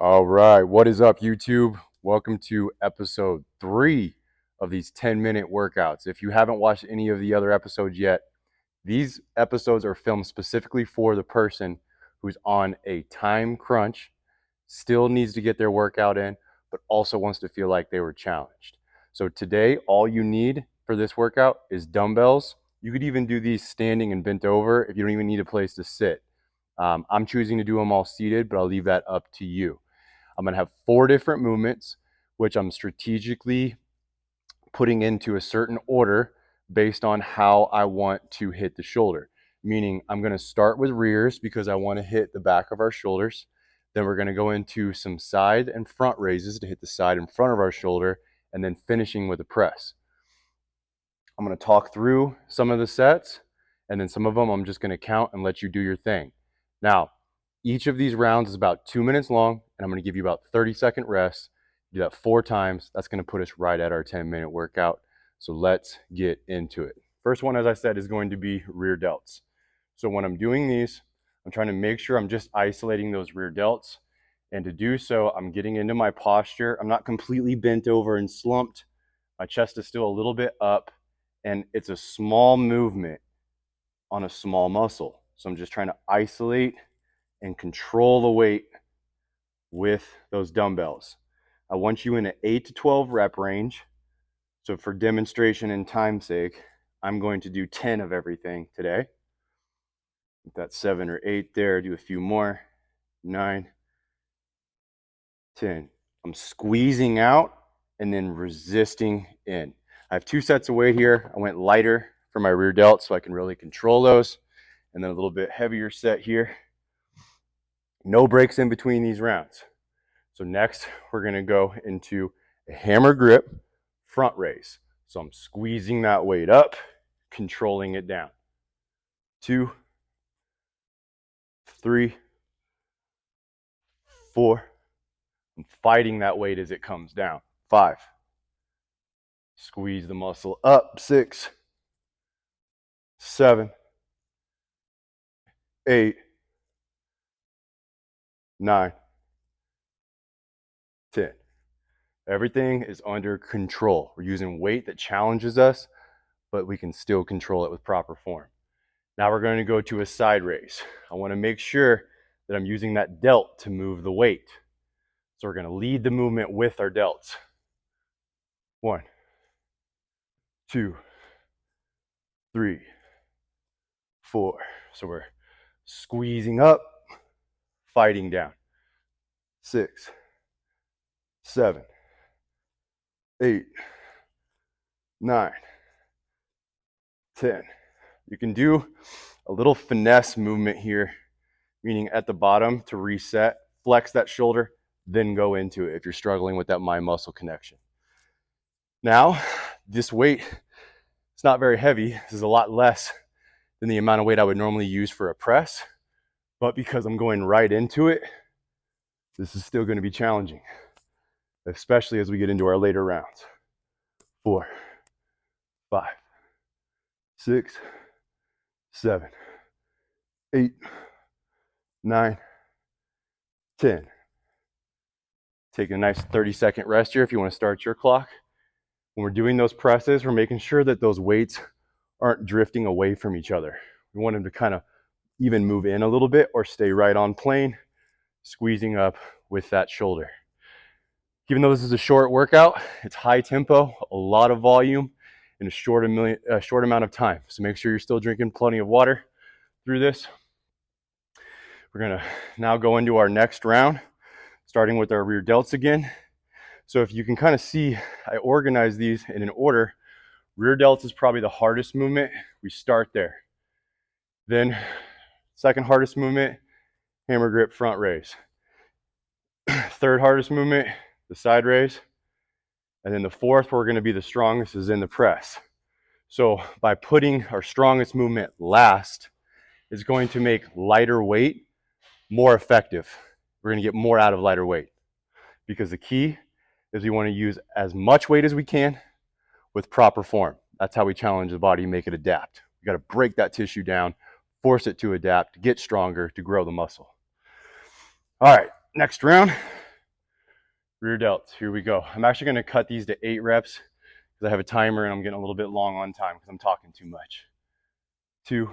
All right, what is up, YouTube? Welcome to episode 3 of these 10-minute workouts. If you haven't watched any of the other episodes yet, these episodes are filmed specifically for the person who's on a time crunch, still needs to get their workout in, but also wants to feel like they were challenged. So today, all you need for this workout is dumbbells. You could even do these standing and bent over if you don't even need a place to sit. I'm choosing to do them all seated, but I'll leave that up to you. I'm going to have 4 different movements, which I'm strategically putting into a certain order based on how I want to hit the shoulder. Meaning I'm going to start with rears because I want to hit the back of our shoulders. Then we're going to go into some side and front raises to hit the side and front of our shoulder, and then finishing with a press. I'm going to talk through some of the sets, and then some of them I'm just going to count and let you do your thing. Now, each of these rounds is about 2 minutes long, and I'm going to give you about 30-second rest. Do that 4 times. That's going to put us right at our 10-minute workout. So let's get into it. First one, as I said, is going to be rear delts. So when I'm doing these, I'm trying to make sure I'm just isolating those rear delts. And to do so, I'm getting into my posture. I'm not completely bent over and slumped. My chest is still a little bit up, and it's a small movement on a small muscle. So I'm just trying to isolate and control the weight with those dumbbells. I want you in an 8 to 12 rep range. So for demonstration and time's sake, I'm going to do 10 of everything today. That's 7 or 8 there. Do a few more. 9, 10. I'm squeezing out and then resisting in. I have 2 sets of weight here. I went lighter for my rear delts so I can really control those. And then a little bit heavier set here. No breaks in between these rounds. So next, we're going to go into a hammer grip front raise. So I'm squeezing that weight up, controlling it down. 2, 3, 4. I'm fighting that weight as it comes down. 5. Squeeze the muscle up. 6, 7, 8, 9, 10. Everything is under control. We're using weight that challenges us, but we can still control it with proper form. Now we're going to go to a side raise. I want to make sure that I'm using that delt to move the weight. So we're going to lead the movement with our delts. 1, 2, 3, 4. So we're squeezing up, fighting down. 6, 7, 8, 9, 10. You can do a little finesse movement here, meaning at the bottom to reset, flex that shoulder, then go into it if you're struggling with that mind-muscle connection. Now, this weight, it's not very heavy. This is a lot less than the amount of weight I would normally use for a press, but because I'm going right into it, this is still going to be challenging, especially as we get into our later rounds. 4, 5, 6, 7, 8, 9, 10. Take a nice 30-second rest here if you want to start your clock. When we're doing those presses, we're making sure that those weights aren't drifting away from each other. We want them to kind of even move in a little bit or stay right on plane, squeezing up with that shoulder. Even though this is a short workout, it's high tempo, a lot of volume in a short amount of time. So make sure you're still drinking plenty of water through this. We're going to now go into our next round, starting with our rear delts again. So if you can kind of see, I organize these in an order. Rear delts is probably the hardest movement. We start there. Then second hardest movement, hammer grip front raise. Third hardest movement, the side raise. And then the fourth, we're going to be the strongest, is in the press. So by putting our strongest movement last, it's going to make lighter weight more effective. We're going to get more out of lighter weight, because the key is we want to use as much weight as we can with proper form. That's how we challenge the body, make it adapt. We got to break that tissue down, force it to adapt, to get stronger, to grow the muscle. All right, next round. Rear delts, here we go. I'm actually gonna cut these to 8 reps because I have a timer and I'm getting a little bit long on time because I'm talking too much. 2,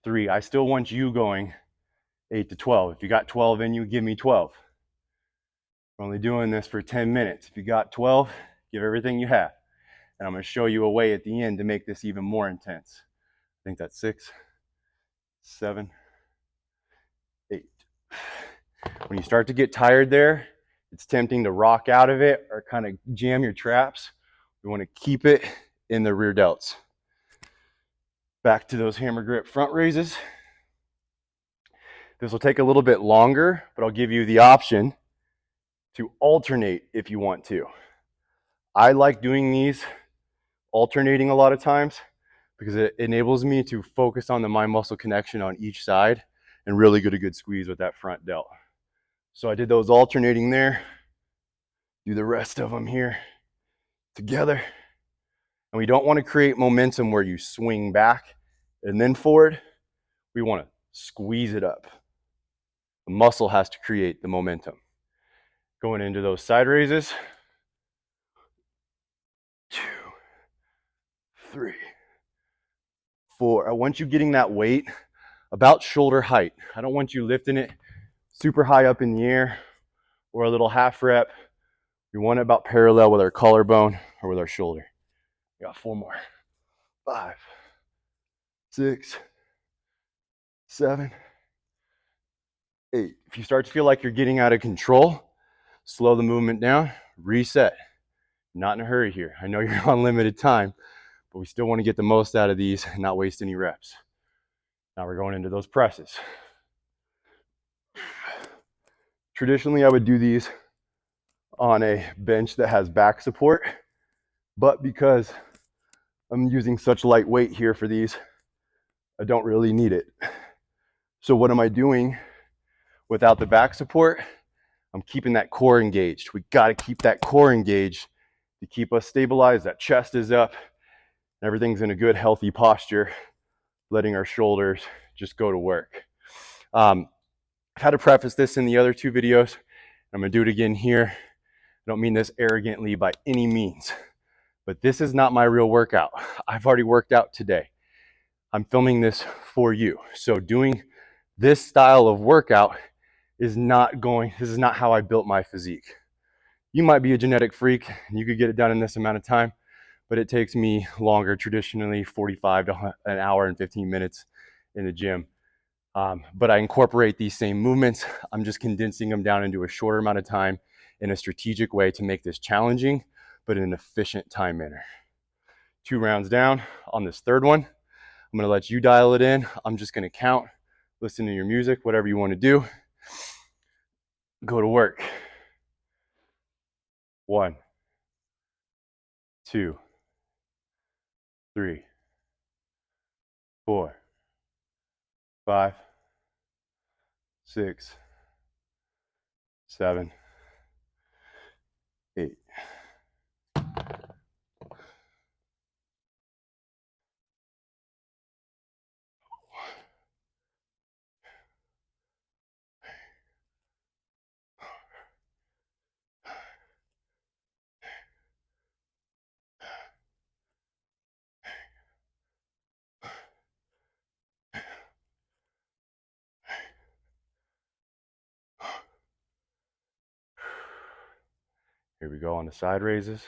3, I still want you going 8 to 12. If you got 12 in you, give me 12. We're only doing this for 10 minutes. If you got 12, give everything you have. And I'm gonna show you a way at the end to make this even more intense. I think that's 6, 7, 8. When you start to get tired there, it's tempting to rock out of it or kind of jam your traps. We want to keep it in the rear delts. Back to those hammer grip front raises. This will take a little bit longer, but I'll give you the option to alternate if you want to. I like doing these alternating a lot of times because it enables me to focus on the mind muscle connection on each side and really get a good squeeze with that front delt. So I did those alternating there. Do the rest of them here together. And we don't want to create momentum where you swing back and then forward. We want to squeeze it up. The muscle has to create the momentum. Going into those side raises. 2, 3, 4. I want you getting that weight about shoulder height. I don't want you lifting it super high up in the air or a little half rep. We want it about parallel with our collarbone or with our shoulder. We got 4 more. 5, 6, 7, 8. If you start to feel like you're getting out of control, slow the movement down, reset. Not in a hurry here. I know you're on limited time, but we still want to get the most out of these and not waste any reps. Now we're going into those presses. Traditionally, I would do these on a bench that has back support, but because I'm using such light weight here for these, I don't really need it. So what am I doing without the back support? I'm keeping that core engaged. We got to keep that core engaged to keep us stabilized. That chest is up. Everything's in a good, healthy posture, letting our shoulders just go to work. I've had to preface this in the other 2 videos. I'm going to do it again here. I don't mean this arrogantly by any means, but this is not my real workout. I've already worked out today. I'm filming this for you. So doing this style of workout this is not how I built my physique. You might be a genetic freak and you could get it done in this amount of time, but it takes me longer, traditionally 45 to an hour and 15 minutes in the gym. But I incorporate these same movements. I'm just condensing them down into a shorter amount of time in a strategic way to make this challenging, but in an efficient time manner. 2 rounds down. On this 3rd one, I'm gonna let you dial it in. I'm just gonna count, listen to your music, whatever you wanna do. Go to work. 1, 2, 3, 4, 5, 6, 7, 8. Here we go on the side raises.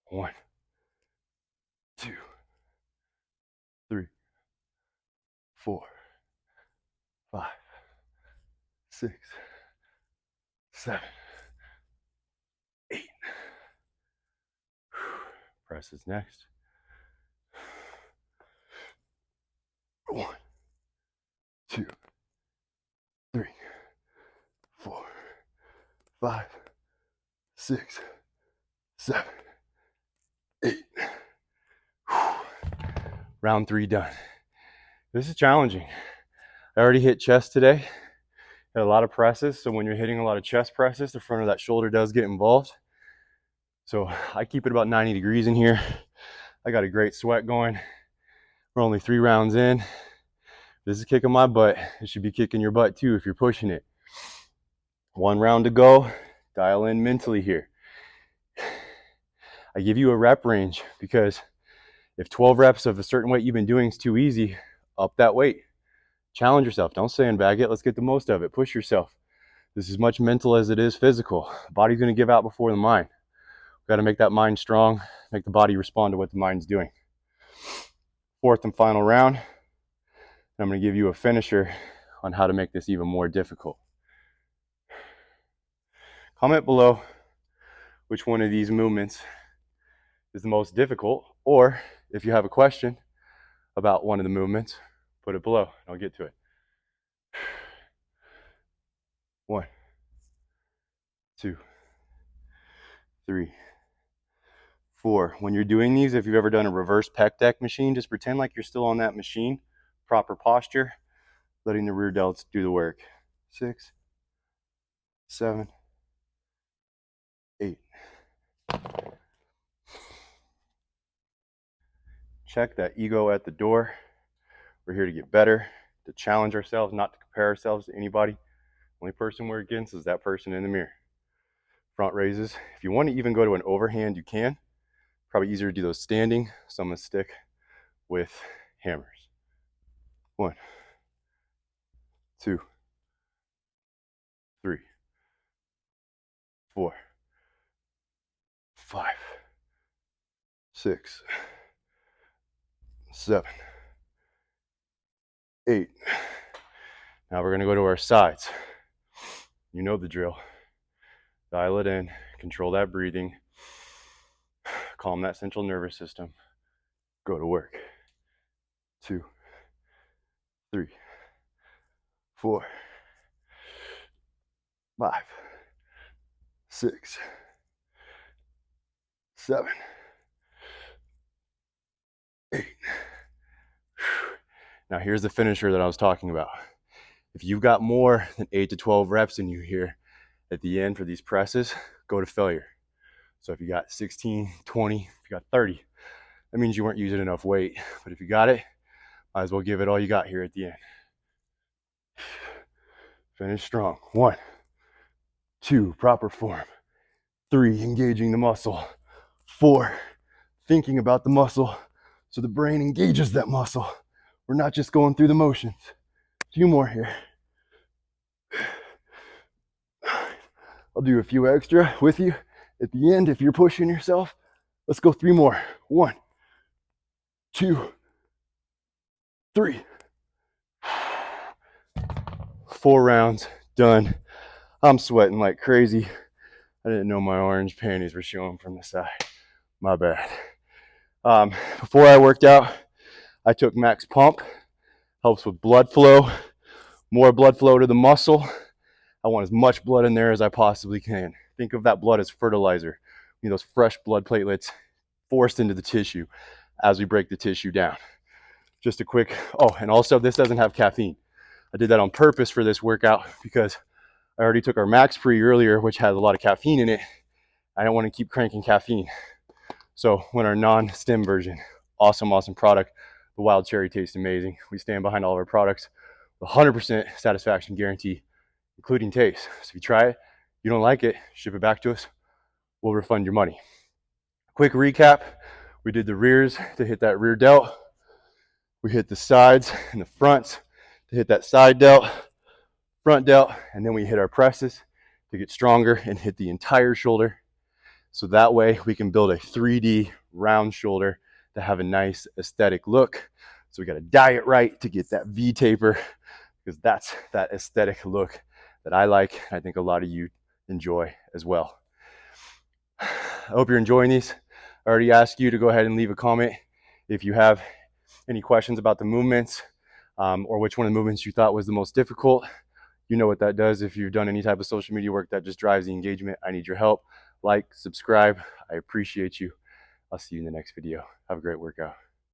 1, 2, 3, 4, 5, 6, 7, 8. Presses next. 1, 2, 3, 4, 5, 6, 7, 8. Round 3 done. This is challenging. I already hit chest today. Had a lot of presses, so when you're hitting a lot of chest presses, the front of that shoulder does get involved. So I keep it about 90 degrees in here. I got a great sweat going. We're only 3 rounds in. This is kicking my butt. It should be kicking your butt too if you're pushing it. 1 round to go. Dial in mentally here. I give you a rep range because if 12 reps of a certain weight you've been doing is too easy, up that weight. Challenge yourself. Don't sandbag it. Let's get the most of it. Push yourself. This is as much mental as it is physical. The body's going to give out before the mind. We've got to make that mind strong, make the body respond to what the mind's doing. 4th and final round. I'm going to give you a finisher on how to make this even more difficult. Comment below which one of these movements is the most difficult, or if you have a question about one of the movements, put it below and I'll get to it. 1, 2, 3, 4. When you're doing these, if you've ever done a reverse pec deck machine, just pretend like you're still on that machine. Proper posture, letting the rear delts do the work. 6, 7, 8. Check that ego at the door. We're here to get better, to challenge ourselves, not to compare ourselves to anybody. Only person we're against is that person in the mirror. Front raises. If you want to even go to an overhand, you can. Probably easier to do those standing, so I'm going to stick with hammers. 1, 2, 3, 4, 5, 6, 7, 8. Now we're going to go to our sides. You know the drill. Dial it in, control that breathing, calm that central nervous system. Go to work. 2, 3, 4, 5, 6, 7, 8. Now here's the finisher that I was talking about. If you've got more than 8 to 12 reps in you here at the end for these presses, go to failure. So if you got 16, 20, if you got 30, that means you weren't using enough weight. But if you got it, might as well give it all you got here at the end. Finish strong. 1, 2, proper form. 3, engaging the muscle. 4, thinking about the muscle so the brain engages that muscle. We're not just going through the motions. A few more here. I'll do a few extra with you at the end if you're pushing yourself. Let's go 3 more. 1, 2, 3. 4 rounds, done. I'm sweating like crazy. I didn't know my orange panties were showing from the side. My bad. Before I worked out, I took Max Pump. Helps with blood flow, more blood flow to the muscle. I want as much blood in there as I possibly can. Think of that blood as fertilizer. You know, those fresh blood platelets forced into the tissue as we break the tissue down. Just a quick, oh, and also this doesn't have caffeine. I did that on purpose for this workout because I already took our Max Pre earlier, which has a lot of caffeine in it. I don't want to keep cranking caffeine. So went our non-stim version. Awesome, awesome product. The wild cherry tastes amazing. We stand behind all of our products with 100% satisfaction guarantee, including taste. So if you try it, you don't like it, ship it back to us. We'll refund your money. Quick recap. We did the rears to hit that rear delt. We hit the sides and the fronts to hit that side delt, front delt, and then we hit our presses to get stronger and hit the entire shoulder. So that way we can build a 3D round shoulder to have a nice aesthetic look. So we got to diet right to get that V taper, because that's that aesthetic look that I like. I think a lot of you enjoy as well. I hope you're enjoying these. I already asked you to go ahead and leave a comment if you have any questions about the movements, or which one of the movements you thought was the most difficult. You know what that does. If you've done any type of social media work, that just drives the engagement. I need your help. Like, subscribe. I appreciate you. I'll see you in the next video. Have a great workout.